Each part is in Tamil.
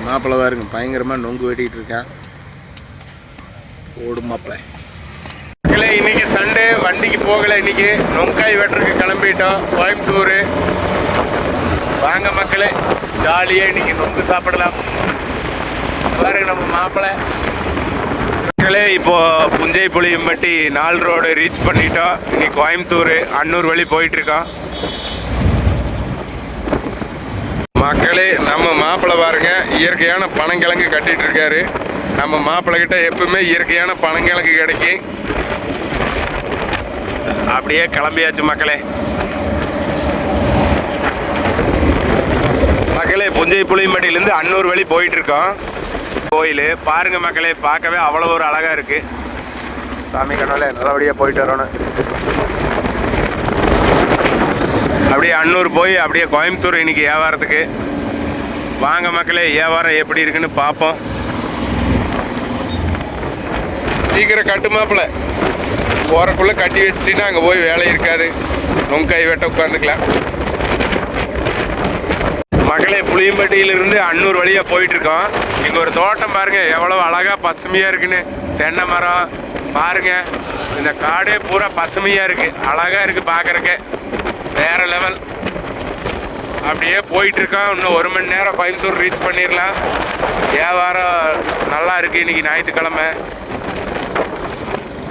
மாப்பிள்ளை பாருங்க பயங்கரமாக நொங்கு வெட்டிகிட்டு இருக்கேன். ஓடும் மாப்பிள்ளை. இன்னைக்கு சண்டே, வண்டிக்கு போகலை. இன்னைக்கு நொங்காய் வெட்டுறதுக்கு கிளம்பிட்டோம் கோயம்புத்தூர். வாங்க மக்களே, ஜாலியாக இன்னைக்கு நொங்கு சாப்பிடலாம். பாருங்க நம்ம மாப்பிள்ளை. மக்களே இப்போ புஞ்சை புளியம்பட்டி 4 ரோடு ரீச் பண்ணிட்டோம். இன்னைக்கு கோயம்புத்தூர் அன்னூர் வழி போயிட்டுருக்கோம். மக்களே நம்ம மாப்பிள்ளை பாருங்க இயற்கையான பனங்கிழங்கு கட்டிட்டு இருக்காரு. நம்ம மாப்பிள்ளை கிட்ட எப்பவுமே இயற்கையான பனங்கிழங்கு கிடைக்கும். அப்படியே கிளம்பியாச்சு மக்களே. மக்களே புஞ்சை புளியம்பட்டியிலேருந்து அன்னூர் வழி போயிட்டு இருக்கோம். கோயில் பாருங்க மக்களே, பார்க்கவே அவ்வளோ ஒரு அழகா இருக்கு. சாமி கனவுல நல்லபடியாக போயிட்டு வரணும். அப்படியே அன்னூர் போய் அப்படியே கோயம்புத்தூர் இன்னைக்கு வியாபாரத்துக்கு. வாங்க மக்களே, வியாபாரம் எப்படி இருக்குன்னு பார்ப்போம். சீக்கிரம் கட்டு மாப்பிள்ள, போறக்குள்ள கட்டி வச்சிட்டீங்கன்னா அங்கே போய் வேலை இருக்காது. நொங்காய் வெட்ட உட்காந்துக்கலாம். மக்களே புளியம்பட்டியிலிருந்து அன்னூர் வழியாக போயிட்டு இருக்கோம். இங்கே ஒரு தோட்டம் பாருங்க எவ்வளோ அழகா பசுமையாக இருக்குன்னு. தென்னை மரம் பாருங்க, இந்த காடே பூரா பசுமையாக இருக்கு, அழகா இருக்கு பார்க்கறக்கு, வேற லெவல். அப்படியே போயிட்டு இருக்கோம். இன்னும் 1 மணி நேரம் கோயம்புத்தூர் ரீச் பண்ணிடலாம். வியாபாரம் நல்லா இருக்கு. இன்னைக்கு ஞாயிற்றுக்கிழமை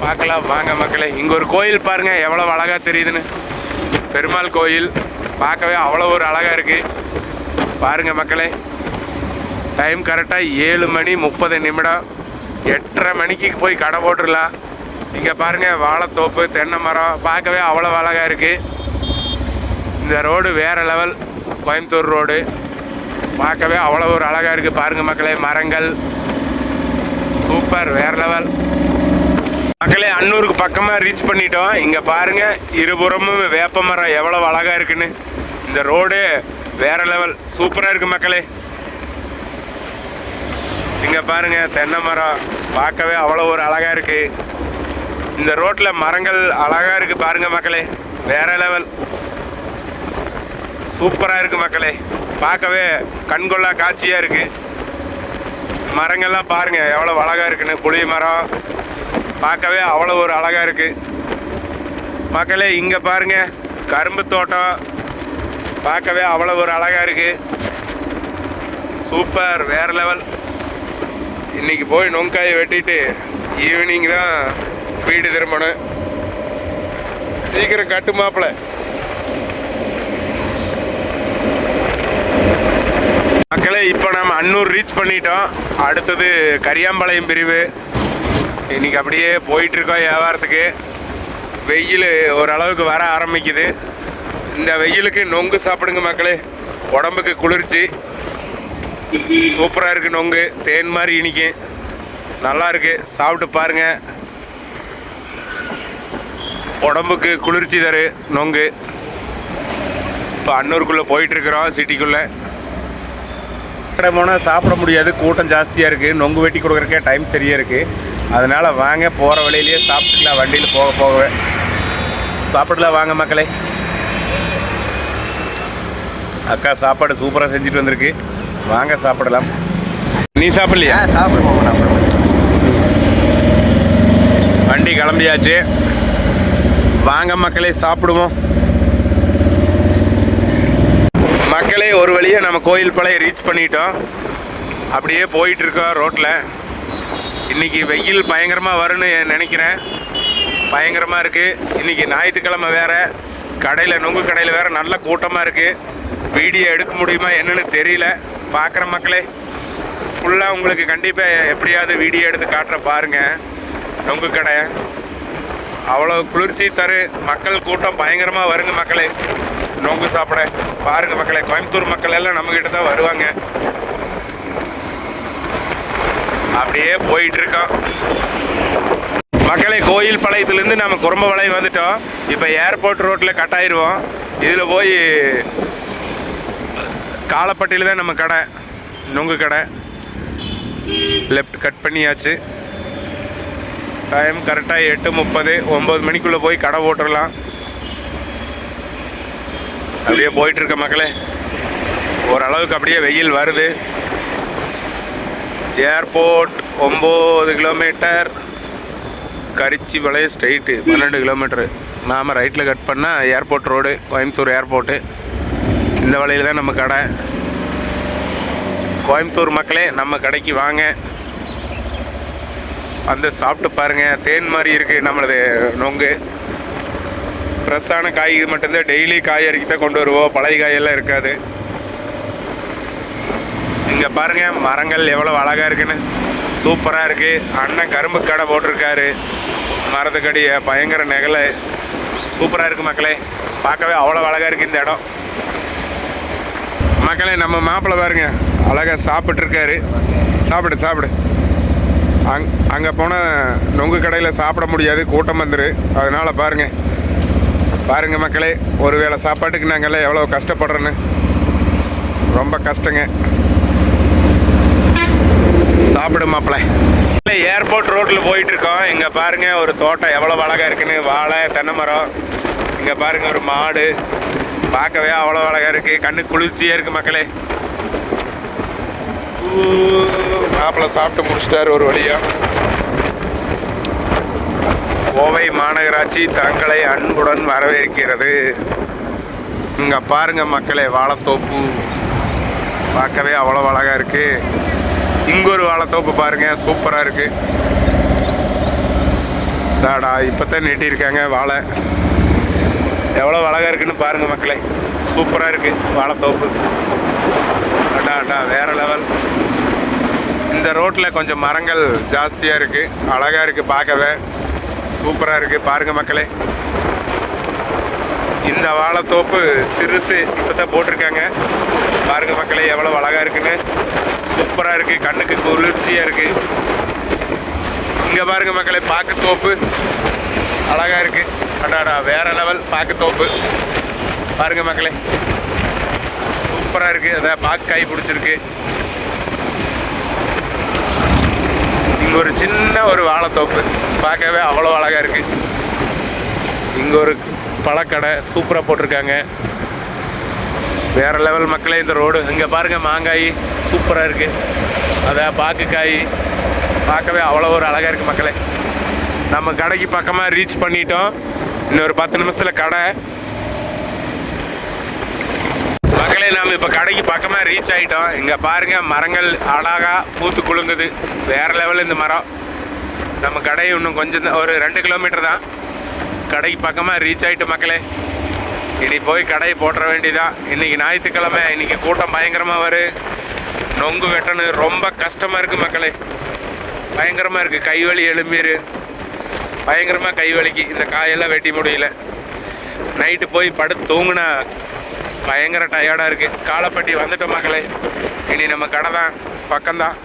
பார்க்கலாம் வாங்க மக்களே. இங்கே ஒரு கோயில் பாருங்க எவ்வளோ அழகா தெரியுதுன்னு. பெருமாள் கோயில் பார்க்கவே அவ்வளோ ஒரு அழகா இருக்கு பாருங்க மக்களே. டைம் கரெக்டாக 7:30. 8:30 மணிக்கு போய் கடை போட்டுடலாம். இங்கே பாருங்க வாழைத்தோப்பு, தென்னை மரம் பார்க்கவே அவ்வளோ அழகா இருக்கு. இந்த ரோடு வேற லெவல். கோயம்புத்தூர் ரோடு பார்க்கவே அவ்வளோ ஒரு அழகா இருக்கு பாருங்க மக்களே. மரங்கள் சூப்பர், வேற லெவல். மக்களே அன்னூருக்கு பக்கமாக ரீச் பண்ணிட்டோம். இங்கே பாருங்க இருபுறமும் வேப்ப மரம் எவ்வளோ அழகா இருக்குன்னு. இந்த ரோடு வேற லெவல், சூப்பராக இருக்கு மக்களே. இங்கே பாருங்க தென்னை மரம் பார்க்கவே அவ்வளோ ஒரு அழகா இருக்கு. இந்த ரோட்டில் மரங்கள் அழகா இருக்கு பாருங்க மக்களே, வேற லெவல், சூப்பராக இருக்கு மக்களே. பார்க்கவே கண்கொள்ளா காட்சியாக இருக்கு. மரங்கள்லாம் பாருங்க எவ்வளோ அழகா இருக்குன்னு. புளிய மரம் பார்க்கவே அவ்வளோ ஒரு அழகா இருக்கு மக்களே. இங்கே பாருங்க கரும்பு தோட்டம் பார்க்கவே அவ்வளோ ஒரு அழகா இருக்கு. சூப்பர், வேற லெவல். இன்னைக்கு போய் நொங்காயை வெட்டிட்டு ஈவினிங் தான் வீடு திரும்பணும். சீக்கிரம் கட்டு மாப்பிள்ள. மக்களே இப்போ நம்ம அன்னூர் ரீச் பண்ணிட்டோம். அடுத்தது கரியாம்பாளையம் பிரிவு. இன்னைக்கு அப்படியே போயிட்டு இருக்கோம் வியாபாரத்துக்கு. வெயில் ஓரளவுக்கு வர ஆரம்பிக்குது. இந்த வெயிலுக்கு நொங்கு சாப்பிடுங்க மக்களே, உடம்புக்கு குளிர்ச்சி. சூப்பராக இருக்குது நொங்கு, தேன் மாதிரி இனிக்கும், நல்லா இருக்கு. சாப்பிட்டு பாருங்க, உடம்புக்கு குளிர்ச்சி தரு நொங்கு. இப்போ அன்னூருக்குள்ளே போயிட்டுருக்குறோம் சிட்டிக்குள்ளே. கடை போனால் சாப்பிட முடியாது, கூட்டம் ஜாஸ்தியாக இருக்குது. நொங்கு வெட்டி கொடுக்குறக்கே டைம் சரியாக இருக்குது. அதனால் வாங்க, போகிற வழியிலேயே சாப்பிட்டுக்கலாம். வண்டியில் போகவே சாப்பிடலாம் வாங்க மக்களே. அக்கா சாப்பாடு சூப்பராக செஞ்சுட்டு வந்திருக்கு, வாங்க சாப்பிடலாம். நீ சாப்பிடலையா? சாப்பிடுவோம். வண்டி கிளம்பியாச்சு, வாங்க மக்களே சாப்பிடுவோம். மக்களே ஒரு வழியாக நம்ம கோயில் பாளையம் ரீச் பண்ணிட்டோம். அப்படியே போயிட்டுருக்கோம் ரோட்டில். இன்றைக்கி வெயில் பயங்கரமாக வரும்னு நினைக்கிறேன். பயங்கரமாக இருக்குது. இன்றைக்கி ஞாயிற்றுக்கிழமை வேறு. கடையில் நொங்கு கடையில் வேறு நல்ல கூட்டமாக இருக்குது. வீடியோ எடுக்க முடியுமா என்னன்னு தெரியல. பார்க்குற மக்களே ஃபுல்லாக உங்களுக்கு கண்டிப்பாக எப்படியாவது வீடியோ எடுத்து காட்டுற பாருங்கள். நொங்கு கடை அவ்வளோ குளிர்ச்சி தரு. மக்கள் கூட்டம் பயங்கரமாக வருங்க மக்களே நொங்கு சாப்பிட. பாருங்க மக்களே, கோயம்புத்தூர் மக்கள் எல்லாம் நம்மக்கிட்ட தான் வருவாங்க. அப்படியே போயிட்டு இருக்கோம் மக்களே. கோயில் பாளையத்துலேருந்து நம்ம குறும்பபாளையம் வந்துட்டோம். இப்போ ஏர்போர்ட் ரோட்டில் கட் ஆயிடுவோம். இதில் போய் காலப்பட்டியில் தான் நம்ம கடை, நொங்கு கடை. லெஃப்ட் கட் பண்ணியாச்சு. டைம் கரெக்டாக 8:30, 9 மணிக்குள்ளே போய் கடை போட்டுடலாம். அப்படியே போயிட்டுருக்க மக்களே. ஓரளவுக்கு அப்படியே வெயில் வருது. ஏர்போர்ட் 9 கிலோமீட்டர், கரிச்சிபாளையம் ஸ்ட்ரெயிட்டு 12 கிலோமீட்டரு. நாம் ரைட்டில் கட் பண்ணால் ஏர்போர்ட் ரோடு, கோயம்புத்தூர் ஏர்போர்ட்டு. இந்த வழியில் தான் நம்ம கடை. கோயம்புத்தூர் மக்களே நம்ம கடைக்கு வாங்க, வந்து சாப்பிட்டு பாருங்கள். தேன் மாதிரி இருக்குது நம்மளது நொங்கு. ஃப்ரெஷ்ஷான காய் மட்டும்தான், டெய்லி காய் அறுக்கி தான் கொண்டு வருவோம், பழைய காயெல்லாம் இருக்காது. இங்கே பாருங்கள் மரங்கள் எவ்வளோ அழகாக இருக்குன்னு, சூப்பராக இருக்குது. அண்ணன் கரும்பு கடை போட்டிருக்காரு, மரத்துக்கடியை பயங்கர நெகலை, சூப்பராக இருக்குது மக்களே. பார்க்கவே அவ்வளோ அழகாக இருக்குது இந்த இடம் மக்களே. நம்ம மாப்பிள்ளை பாருங்க அழகாக சாப்பிட்ருக்காரு. சாப்பிடு. அங்கே போனால் நொங்கு கடையில் சாப்பிட முடியாது, கூட்டம் வந்துரு. அதனால் பாருங்க மக்களே, ஒரு வேளை சாப்பாட்டுக்கு நாங்கள்லாம் எவ்வளோ கஷ்டப்படுறோன்னு. ரொம்ப கஷ்டங்க. சாப்பிடு மாப்பிள்ளை. ஏர்போர்ட் ரோட்டில் போயிட்டுருக்கோம். இங்கே பாருங்கள் ஒரு தோட்டம் எவ்வளோ அழகாக இருக்குன்னு, வாழை, தென்னை மரம். இங்கே பாருங்கள் ஒரு மாடு, பார்க்கவே அவ்வளோ அழகாக இருக்குது, கண்ணு குளிர்ச்சியாக இருக்குது மக்களே. மாப்பிள்ளை சாப்பிட்டு முடிச்சிட்டாரு ஒரு வழியாக. கோவை மாநகராட்சி தங்களை அன்புடன் வரவேற்கிறது. இங்கே பாருங்க மக்களே, வாழைத்தோப்பு பார்க்கவே அவ்வளோ அழகாக இருக்குது. இங்கே ஒரு வாழைத்தோப்பு பாருங்க, சூப்பராக இருக்குது. டாடா இப்போ தான் நெட்டியிருக்காங்க வாழை, எவ்வளோ அழகாக இருக்குன்னு பாருங்க மக்களே. சூப்பராக இருக்குது வாழைத்தோப்பு. அடா வேறு லெவல். இந்த ரோட்டில் கொஞ்சம் மரங்கள் ஜாஸ்தியாக இருக்குது, அழகாக இருக்குது, பார்க்கவே சூப்பராக இருக்குது. பாருங்கள் மக்களே, இந்த வாழைத்தோப்பு சிறுசு இப்போ தான் போட்டிருக்காங்க. பாருங்கள் மக்களே எவ்வளோ அழகாக இருக்குன்னு, சூப்பராக இருக்குது, கண்ணுக்கு குளிர்ச்சியாக இருக்குது. இங்கே பாருங்கள் மக்களே, பாக்குத்தோப்பு அழகாக இருக்குது. அடாடா வேறு லெவல் பாக்குத்தோப்பு. பாருங்கள் மக்களே சூப்பராக இருக்குது. அதான் பாக்கு காய் பிடிச்சிருக்கு. இங்கே ஒரு சின்ன ஒரு வாழைத்தோப்பு, பார்க்கவே அவ்வளோ அழகாக இருக்குது. இங்கே ஒரு பழக்கடை சூப்பராக போட்டிருக்காங்க, வேறு லெவல் மக்களே இந்த ரோடு. இங்கே பாருங்கள் மாங்காய் சூப்பராக இருக்குது, அதான் பாக்குக்காய் பார்க்கவே அவ்வளோ ஒரு அழகாக இருக்குது மக்களே. நம்ம கடைக்கு பக்கமாக ரீச் பண்ணிட்டோம். இன்னொரு 10 நிமிஷத்தில் கடை மக்களே. நாம் இப்போ கடைக்கு பக்கமாக ரீச் ஆகிட்டோம். இங்கே பாருங்கள் மரங்கள் அழகாக பூத்து குலுங்குது, வேறு லெவல் இந்த மரம். நம்ம கடை இன்னும் கொஞ்சம் ஒரு 2 கிலோமீட்டர் தான். கடைக்கு பக்கமாக ரீச் ஆகிட்டு மக்களே. இனி போய் கடையை போட்டுற வேண்டியதான். இன்றைக்கி ஞாயிற்றுக்கிழமை, இன்றைக்கி கூட்டம் பயங்கரமாக வரும். நொங்கு வெட்டணும் ரொம்ப கஷ்டமாக இருக்குது மக்களே, பயங்கரமாக இருக்குது. கைவலி எழும்பீர், பயங்கரமாக கைவலிக்கு. இந்த காயெல்லாம் வெட்டி முடியல. நைட்டு போய் படுத்து தூங்குனா பயங்கர டயர்டாக இருக்குது. காலப்பட்டி வந்துட்டோம் மக்களே. இனி நம்ம கடை தான், பக்கம்தான்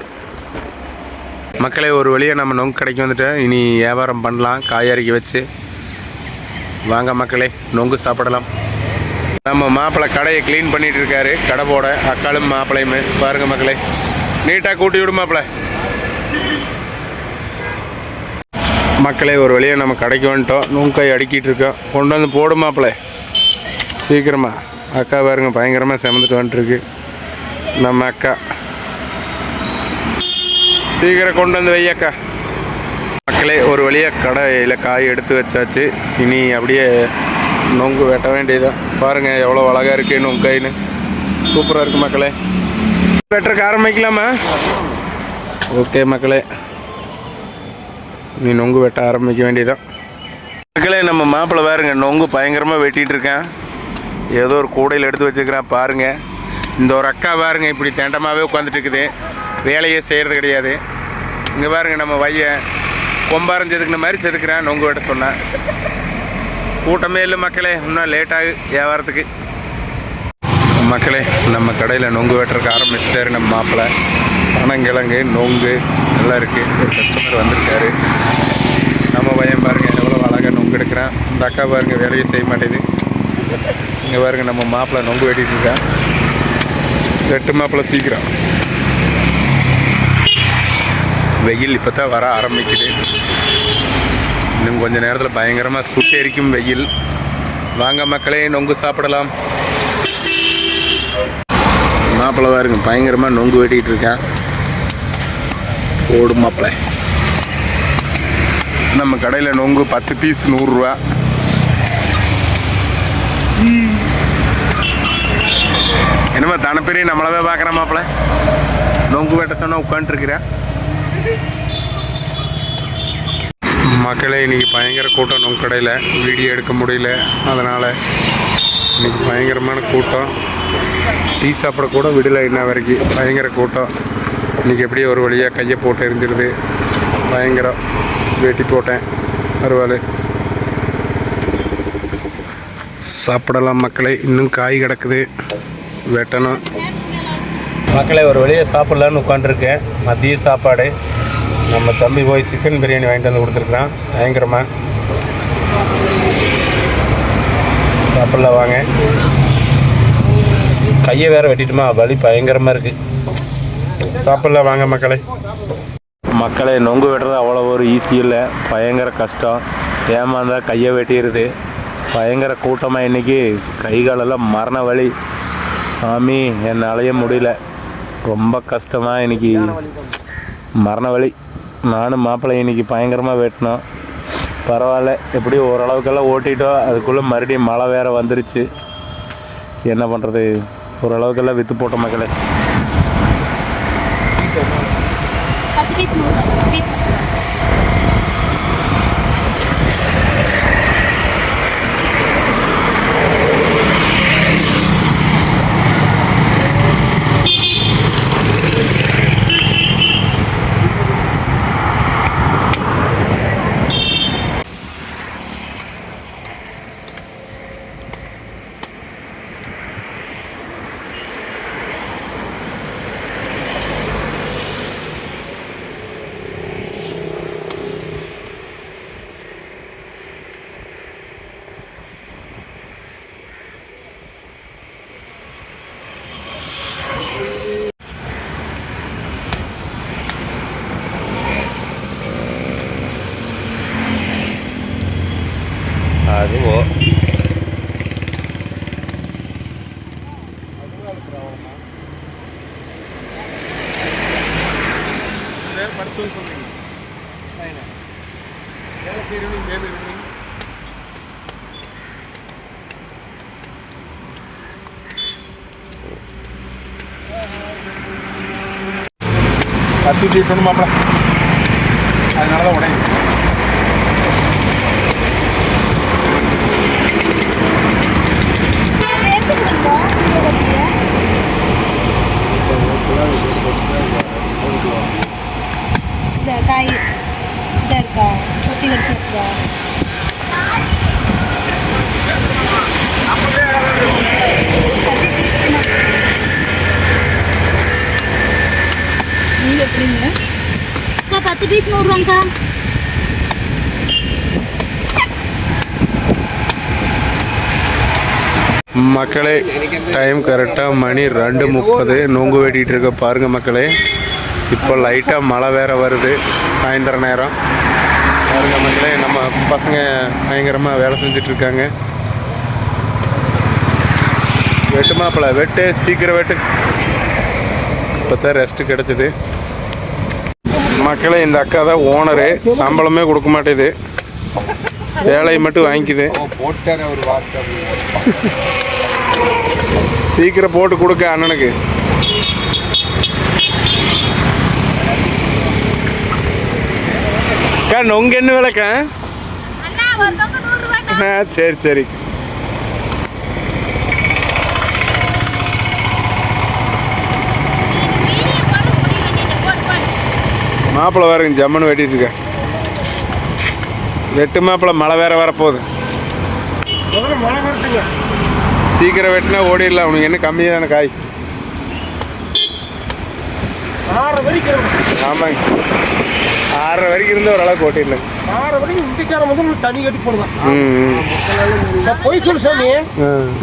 மக்களே. ஒரு வழியாக நம்ம நொங்கு கடைக்கு வந்துட்டோம். இனி வியாபாரம் பண்ணலாம், காய்கறிக்கு வச்சு. வாங்க மக்களே நொங்கு சாப்பிடலாம். நம்ம மாப்பிள்ளை கடையை க்ளீன் பண்ணிகிட்டு இருக்காரு. கடை போட அக்காலும் மாப்பிள்ளையுமே பாருங்கள் மக்களே, நீட்டாக கூட்டி விடும் மாப்பிள்ளை. மக்களே ஒரு வழியாக நம்ம கடைக்கு வந்துட்டோம். நுங்காய் அடுக்கிட்டு இருக்கோம், கொண்டு வந்து போடும் மாப்பிள்ளை சீக்கிரமாக. அக்கா பாருங்க பயங்கரமாக செமந்துட்டு வந்துட்டுருக்கு நம்ம அக்கா. சீக்கிரம் கொண்டு வந்து வையக்கா. மக்களே ஒரு வழியாக கடையில் காய் எடுத்து வச்சாச்சு. இனி அப்படியே நொங்கு வெட்ட வேண்டியதான். பாருங்கள் எவ்வளோ அழகாக இருக்குது நொங்காயின்னு, சூப்பராக இருக்குது மக்களே. வெட்டுறக்கு ஆரம்பிக்கலாமா? ஓகே மக்களே, நீ நொங்கு வெட்ட ஆரம்பிக்க வேண்டியதான் மக்களே. நம்ம மாப்பிள்ளை பாருங்க நொங்கு பயங்கரமாக வெட்டிகிட்டு இருக்கேன். ஏதோ ஒரு கூடையில் எடுத்து வச்சுக்கிறான் பாருங்கள். இந்த ஒரு அக்கா பாருங்க இப்படி தேண்டமாகவே உட்காந்துட்டு இருக்குது, வேலையே செய்கிறது கிடையாது. இங்கே பாருங்கள் நம்ம வையன் கொம்பாரம் செதுக்குன மாதிரி செதுக்குறான் நொங்கு வெட்ட சொன்னேன். கூட்டமே இல்லை மக்களே, இன்னும் லேட்டாகு வியாபாரத்துக்கு. மக்களே நம்ம கடையில் நொங்கு வெட்டுறதுக்கு ஆரம்பிச்சிட்டாரு நம்ம மாப்பிள்ளை. பனங்கிழங்கு நொங்கு நல்லா இருக்குது. ஒரு கஸ்டமர் வந்திருக்காரு. நம்ம பையன் பாருங்கள் எவ்வளோ அழகாக நொங்கு எடுக்கிறான். இந்த அக்கா பாருங்கள் வேலையை செய்ய மாட்டேது. இங்கே பாருங்கள் நம்ம மாப்பிள்ளை நொங்கு வெட்டிட்டு இருக்கான். வெட்டு மாப்பிள்ளை சீக்கிரம். வெயில் இப்போ தான் வர ஆரம்பிக்குது. இன்னும் கொஞ்சம் நேரத்தில் பயங்கரமாக சுட்டெரிக்கும் வெயில். வாங்க மக்களே நொங்கு சாப்பிடலாம். மாப்பிள்ளை பாருங்க பயங்கரமாக நொங்கு வெட்டிகிட்டு இருக்கேன். ஓடும் மாப்பிள்ள. நம்ம கடையில் நொங்கு 10 பீஸ் 100 ரூபா. என்னமா தானே பெரிய நம்மளவே பார்க்குறேன் மாப்பிள்ள. நொங்கு வெட்ட சொன்னால் உட்காந்துருக்கிறேன். மக்களே இன்றைக்கி பயங்கர கூட்டம் நொங்கு கடையில். வீடியோ எடுக்க முடியல, அதனால் இன்றைக்கி பயங்கரமான கூட்டம். டீ சாப்பிட கூட விடலை இன்ன வரைக்கும். பயங்கர கூட்டம். இன்றைக்கி எப்படியும் ஒரு வழியாக கையை போட்டு எரிஞ்சிருது. பயங்கரம். வெட்டி போட்டேன் அறுவாள். சாப்பிடலாம் மக்களே. இன்னும் காய் கிடக்குது, வெட்டணும். மக்களே ஒரு வழியாக சாப்பிட்லான்னு உட்காந்துருக்கேன். மதிய சாப்பாடு நம்ம தம்பி போய் சிக்கன் பிரியாணி வாங்கிட்டு வந்து கொடுத்துருக்குறான். பயங்கரமாக சாப்பிட்லாம் வாங்க. கையை வேறு வெட்டிட்டுமா, வலி பயங்கரமாக இருக்குது. சாப்பிட்லாம் வாங்க மக்களே. மக்களே நொங்கு வெட்டுறது அவ்வளோ ஒரு ஈஸி இல்லை, பயங்கர கஷ்டம். ஏமாந்தால் கையை வெட்டிடுது. பயங்கர கூட்டமாக இன்றைக்கி. கை காலெல்லாம் மரண வலி. சாமி என்னாலேயே முடியல, ரொம்ப கஷ்டமாக இன்றைக்கி. மரண வலி. நானும் மாப்பிள்ளை இன்றைக்கி பயங்கரமாக வெட்டினோம். பரவாயில்ல, எப்படியும் ஓரளவுக்கெல்லாம் ஓட்டிட்டோம். அதுக்குள்ளே மறுபடியும் மழை வேறு வந்துருச்சு. என்ன பண்ணுறது, ஓரளவுக்கெல்லாம் விற்று போட்டோம் மக்களே. அதுவோ கத்தி தீர்க்கணும் மாப்பிள்ள. அதனால தான் உடையும். காய் இதாக இருக்கா, கொட்டி வச்சுருக்கா? நீங்கள் எப்படிங்க அக்கா? 10 பீஸ் 100 ரூபாங்க்கா. மக்களே டைம் கரெக்டாக மணி 2:30. நொங்கு வெட்டிகிட்டு இருக்க பாருங்கள் மக்களே. இப்போ லைட்டாக மழை வேறு வருது, சாயந்தர நேரம். பாருங்கள் மக்களே, நம்ம பசங்க பயங்கரமாக வேலை செஞ்சிட்ருக்காங்க. வெட்டு மாப்பிள்ள, வெட்டு சீக்கிரம் வெட்டு. இப்போ தான் ரெஸ்ட்டு கிடச்சிது மக்களே. இந்த அக்கா தான் ஓனரு. சம்பளமே கொடுக்க மாட்டேது, வேலையை மட்டும் வாங்கிக்குது. சீக்கிரம் போட்டு கொடுக்க அண்ணனுக்கு. அக்கா நொங்கு என்ன விலைக்கா? சரி சரி. மாப்பிள்ளை வேறுங்க ஜம்முன்னு வெட்டிட்டு இருக்க. வெட்டு மாப்பிள்ளை, மழை வேற வரப்போகுது. சீக்கிரம் வெட்டினா ஓடிடலாம். உனக்கு என்ன கம்மியான காய்? 6 வரைக்கும். ஆமாங்க, 6 வரைக்கும் இருந்து ஓரளவுக்கு ஓட்டிடலாங்க. 6 வரைக்கும் இந்திக்காரம் வந்து தண்ணி கட்டி போடலாம். போய் சொல்லு சாமி,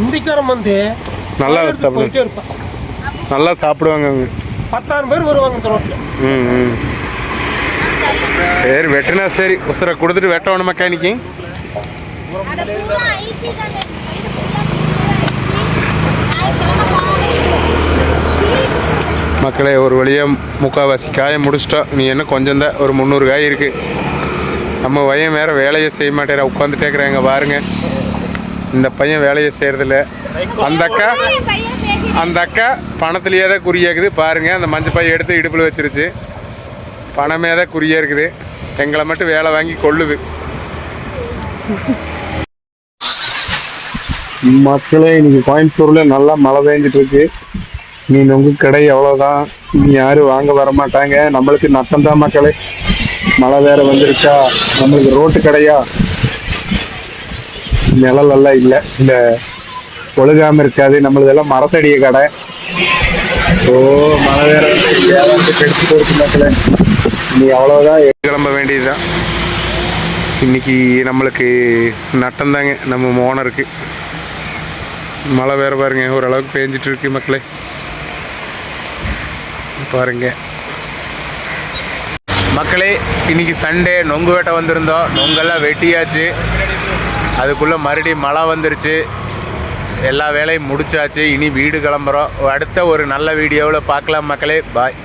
இந்திக்காரம் வந்து நல்லா சாப்பிடுவாங்க. நல்லா சாப்பிடுவாங்க அவங்க. 10,000 பேர் வருவாங்க இந்த ரோட்டில். சரி வெட்டினா சரி. உசுரை கொடுத்துட்டு வெட்டணும் மெக்கானிக்கு. மக்களே ஒரு வழியாக முக்கால்வாசி காயை முடிச்சிட்டோம். நீ என்ன கொஞ்சம் தான், ஒரு 300 காய் இருக்குது. நம்ம பையன் வேறு வேலையை செய்ய மாட்டேற, உட்காந்துட்டேக்கிறாங்க பாருங்க. இந்த பையன் வேலையை செய்கிறதில்ல. அந்த அக்கா பணத்துலேயே தான் குறியாக்குது பாருங்கள். அந்த மஞ்சள் பையை எடுத்து இடுப்பில் வச்சிருச்சு. பணமே தான் குறியாக இருக்குது. எங்களை மட்டும் வேலை வாங்கி கொள்ளுது. மக்களே இன்னைக்கு கோயம்புத்தூர்ல நல்லா மழை பெஞ்சிட்டு இருக்கு. நீ நொங்கு கடை எவ்வளவுதான், நீ யாரும் வாங்க வர மாட்டாங்க. நம்மளுக்கு நட்டம் தான் மக்களே. மழை வேற வந்துருச்சா, நம்மளுக்கு ரோட்டு கடையா, நிழல் எல்லாம் இல்லை, இந்த ஒழுகாம இருக்காது. நம்மளதெல்லாம் மரத்தடிய கடை. ஓ மழை வேற வந்து கெடுத்து போயிருக்கு மக்களே. நீ அவ்வளவுதான் கிளம்ப வேண்டியதுதான். இன்னைக்கு நம்மளுக்கு நட்டம் தாங்க நம்ம ஓனருக்கு. மழை வேறு பாருங்க, ஓரளவுக்கு பேஞ்சிட்டு இருக்கு மக்களே. பாருங்க மக்களே, இன்னைக்கு சண்டே நொங்கு வெட்ட வந்திருந்தோம். நொங்கெல்லாம் வெட்டியாச்சு. அதுக்குள்ளே மறுபடியும் மழை வந்துருச்சு. எல்லா வேலையும் முடிச்சாச்சு. இனி வீடு கிளம்புறோம். அடுத்த ஒரு நல்ல வீடியோவில் பார்க்கலாம் மக்களே. பாய்.